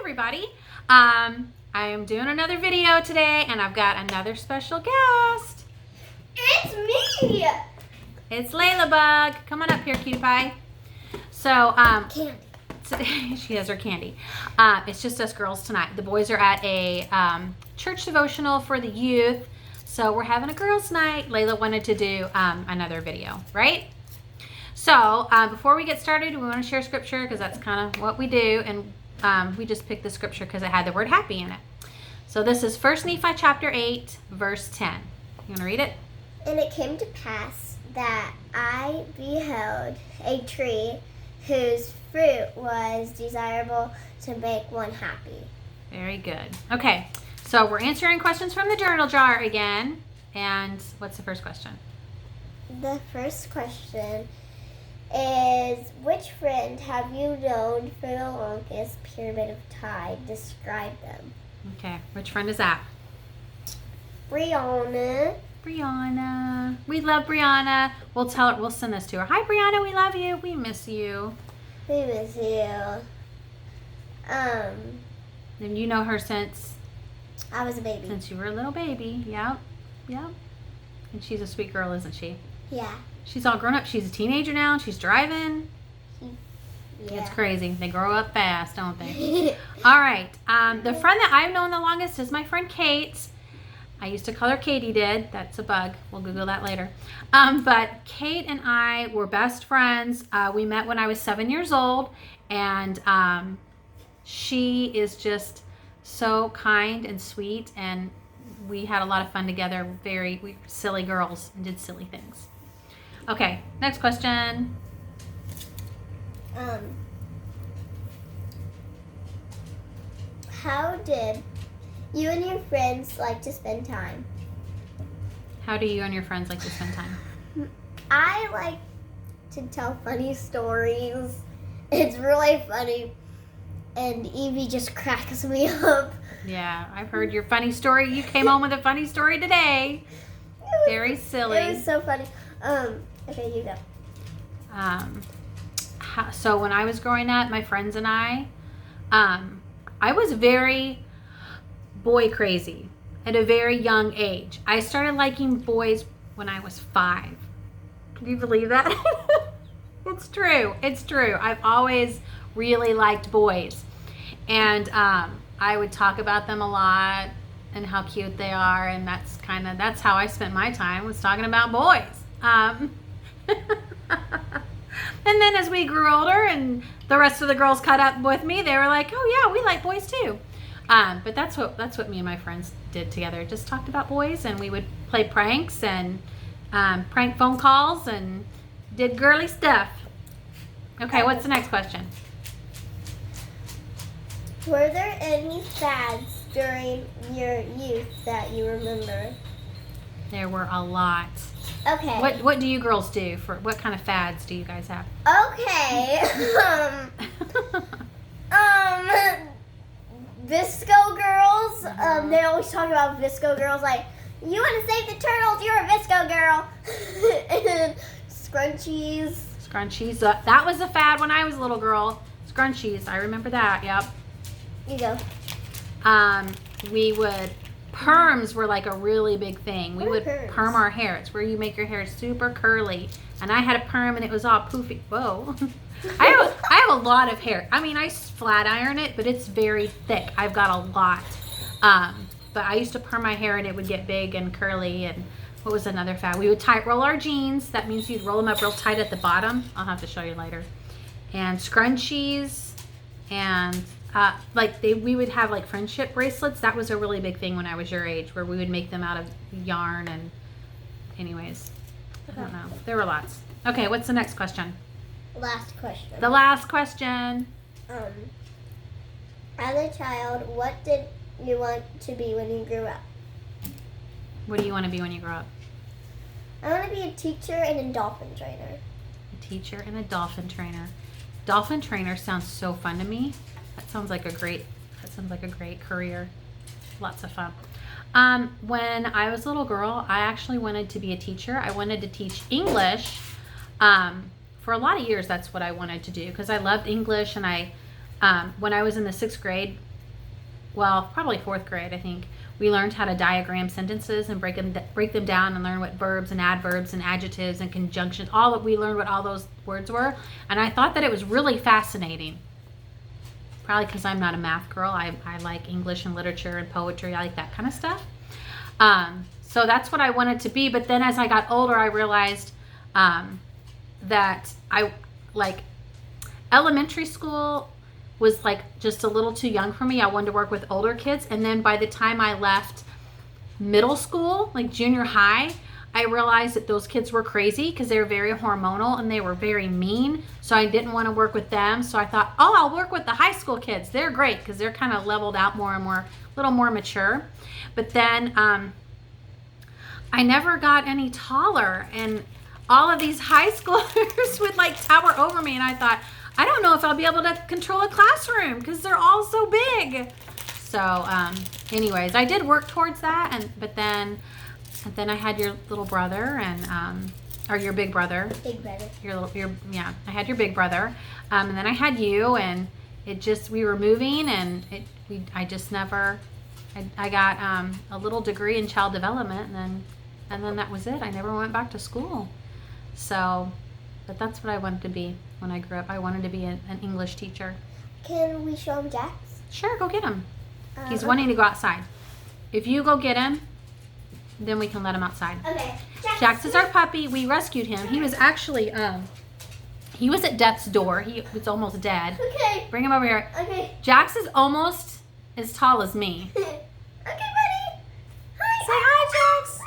everybody. I am doing another video today and I've got another special guest. It's me! It's Layla Bug. Come on up here, cutie pie. So, Candy. today, she has her candy. It's just us girls tonight. The boys are at a church devotional for the youth. So we're having a girls' night. Layla wanted to do another video, right? So before we get started, we want to share scripture because that's kind of what we do. And we just picked the scripture because it had the word happy in it. So this is 1 Nephi chapter 8, verse 10. You want to read it? And it came to pass that I beheld a tree whose fruit was desirable to make one happy. Very good. Okay, so we're answering questions from the journal jar again. And what's the first question? The first question is, which friend have you known for the longest period of time? Describe them. Okay, which friend is that? Brianna. Brianna. We love Brianna. We'll tell her, we'll send this to her. Hi, Brianna, we love you. We miss you. We miss you. And you know her since I was a baby. you were a little baby. Yep. Yep. And she's a sweet girl, isn't she? Yeah. She's all grown up. She's a teenager now. She's driving. Yeah. It's crazy. They grow up fast, don't they? All right. The friend that I've known the longest is my friend Kate. I used to call her Katie did. That's a bug. We'll Google that later. But Kate and I were best friends. We met when I was 7 years old. And she is just so kind and sweet. And we had a lot of fun together. We were silly girls and did silly things. Okay, next question. How did you and your friends like to spend time? How do you and your friends like to spend time? I like to tell funny stories. It's really funny. And Evie just cracks me up. Yeah, I've heard your funny story. You came home with a funny story today. Very silly. It was so funny. Okay, you go. So when I was growing up, my friends and I was very boy crazy at a very young age. I started liking boys when I was 5. Can you believe that? It's true. It's true. I've always really liked boys. And I would talk about them a lot and how cute they are. And that's how I spent my time, was talking about boys. And then as we grew older and the rest of the girls caught up with me, they were like, oh yeah, we like boys too. But that's what me and my friends did together. Just talked about boys, and we would play pranks and prank phone calls and did girly stuff. Okay, what's the next question? Were there any fads during your youth that you remember? There were a lot. Okay. What do you girls do? What kind of fads do you guys have? Okay. Visco girls. They always talk about Visco girls. Like, you want to save the turtles? You're a Visco girl. And scrunchies. Scrunchies. That was a fad when I was a little girl. Scrunchies. I remember that. Yep. You go. Perms were like a really big thing. We would perms? perm our hair. It's where you make your hair super curly. And I had a perm and it was all poofy. Whoa. I have a lot of hair. I mean, I flat iron it, but it's very thick. I've got a lot. But I used to perm my hair and it would get big and curly. And what was another fad? We would tight roll our jeans. That means you'd roll them up real tight at the bottom. I'll have to show you later. And scrunchies and we would have like friendship bracelets. That was a really big thing when I was your age, where we would make them out of yarn. And anyways, I don't know. There were lots. Okay, what's the next question? Last question. The last question. As a child, what did you want to be when you grew up? What do you want to be when you grow up? I want to be a teacher and a dolphin trainer. A teacher and a dolphin trainer. Dolphin trainer sounds so fun to me. That sounds like a great career. Lots of fun. When I was a little girl, I actually wanted to be a teacher. I wanted to teach English. For a lot of years, that's what I wanted to do because I loved English. And when I was in the 6th grade, well, probably 4th grade, I think, we learned how to diagram sentences and break them down and learn what verbs and adverbs and adjectives and conjunctions, we learned what all those words were. And I thought that it was really fascinating. Probably because I'm not a math girl. I like English and literature and poetry. I like that kind of stuff. So that's what I wanted to be. But then as I got older, I realized that I like elementary school was like just a little too young for me. I wanted to work with older kids. And then by the time I left middle school, like junior high, I realized that those kids were crazy because they were very hormonal and they were very mean. So I didn't want to work with them. So I thought, oh, I'll work with the high school kids. They're great because they're kind of leveled out more and more, a little more mature. But then I never got any taller, and all of these high schoolers would like tower over me, and I thought, I don't know if I'll be able to control a classroom because they're all so big. So anyways, I did work towards that, but then I had your little brother, and or your big brother. Big brother. I had your big brother, and then I had you, and we were moving, and I just never. I got a little degree in child development, and then that was it. I never went back to school. So, but that's what I wanted to be when I grew up. I wanted to be an English teacher. Can we show him Jax? Sure, go get him. He's wanting to go outside. If you go get him, then we can let him outside. Okay. Jax is our puppy. We rescued him. He was actually, he was at death's door. He was almost dead. Okay. Bring him over here. Okay. Jax is almost as tall as me. Okay, buddy. Hi. Say hi, Jax.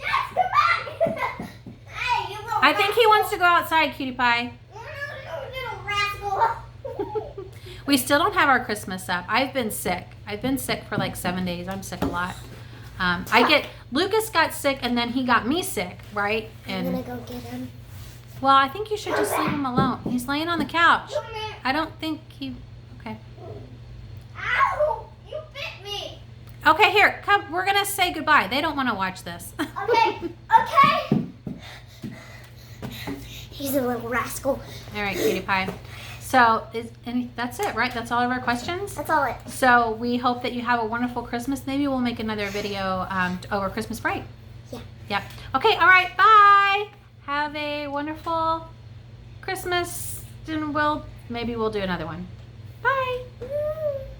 Jax, come back. Hey, you little I think he wants to go outside, cutie pie. little rascal. We still don't have our Christmas up. I've been sick. I've been sick for like 7 days. I'm sick a lot. Lucas got sick, and then he got me sick, right? I'm gonna go get him. Well, I think you should just leave him alone. He's laying on the couch. Come here. I don't think he, okay. Ow! You bit me. Okay, here, come. We're gonna say goodbye. They don't want to watch this. Okay. Okay. He's a little rascal. All right, cutie pie. So that's it, right? That's all of our questions? That's all it. So we hope that you have a wonderful Christmas. Maybe we'll make another video over Christmas break. Yeah. Yep. Okay, all right, bye. Have a wonderful Christmas, and maybe we'll do another one. Bye.